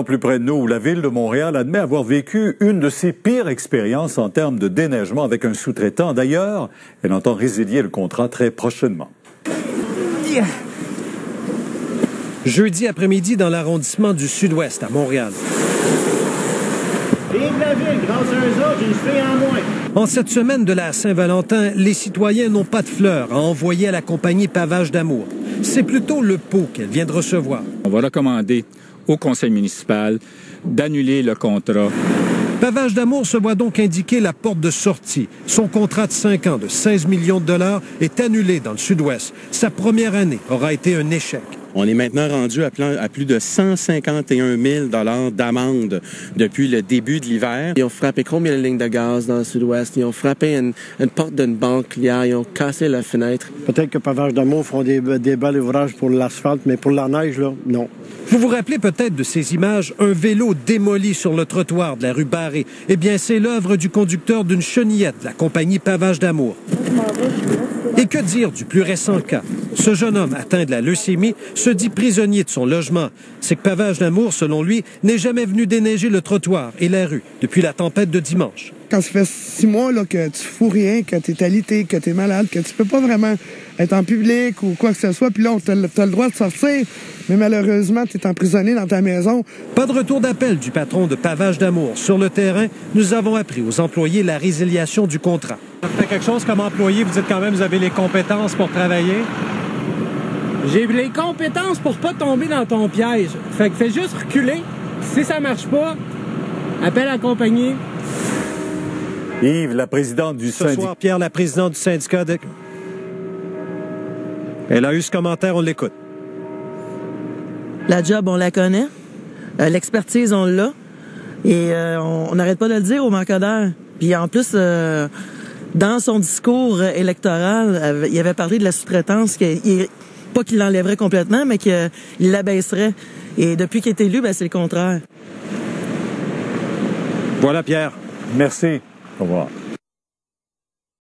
Plus près de nous, où la ville de Montréal admet avoir vécu une de ses pires expériences en termes de déneigement avec un sous-traitant. D'ailleurs, elle entend résilier le contrat très prochainement. Jeudi après-midi dans l'arrondissement du Sud-Ouest à Montréal. Vive la ville, grâce à eux autres, une fille en moins. En cette semaine de la Saint-Valentin, les citoyens n'ont pas de fleurs à envoyer à la compagnie Pavage d'Amour. C'est plutôt le pot qu'elle vient de recevoir. On va recommander au conseil municipal d'annuler le contrat. Pavage d'Amour se voit donc indiquer la porte de sortie. Son contrat de 5 ans de 16 millions de dollars est annulé dans le Sud-Ouest. Sa première année aura été un échec. On est maintenant rendu à plus de 151 000 $ d'amende depuis le début de l'hiver. Ils ont frappé combien de lignes de gaz dans le Sud-Ouest? Ils ont frappé une porte d'une banque hier. Ils ont cassé la fenêtre. Peut-être que Pavage d'Amour feront des bels ouvrages pour l'asphalte, mais pour la neige, là, non. Vous vous rappelez peut-être de ces images, un vélo démoli sur le trottoir de la rue Barré. Eh bien, c'est l'œuvre du conducteur d'une chenillette de la compagnie Pavage d'Amour. Et que dire du plus récent cas? Ce jeune homme atteint de la leucémie se dit prisonnier de son logement. C'est que Pavage d'Amour, selon lui, n'est jamais venu déneiger le trottoir et la rue depuis la tempête de dimanche. Quand ça fait 6 mois là, que tu fous rien, que tu es alité, que tu es malade, que tu peux pas vraiment être en public ou quoi que ce soit, puis là, tu as le droit de sortir, mais malheureusement, tu es emprisonné dans ta maison. Pas de retour d'appel du patron de Pavage d'Amour. Sur le terrain, nous avons appris aux employés la résiliation du contrat. Ça fait quelque chose comme employé, vous dites quand même, vous avez les compétences pour travailler? J'ai les compétences pour pas tomber dans ton piège. Fait que fais juste reculer. Si ça marche pas, appelle la compagnie. Yves, la présidente du syndicat. Ce soir, Pierre, la présidente du syndicat de... Elle a eu ce commentaire, on l'écoute. La job, on la connaît. L'expertise, on l'a. Et on n'arrête pas de le dire au manqueur d'air. Puis en plus, dans son discours électoral, il avait parlé de la sous-traitance, pas qu'il l'enlèverait complètement, mais qu'il l'abaisserait. Et depuis qu'il est élu, c'est le contraire. Voilà, Pierre. Merci. Au revoir.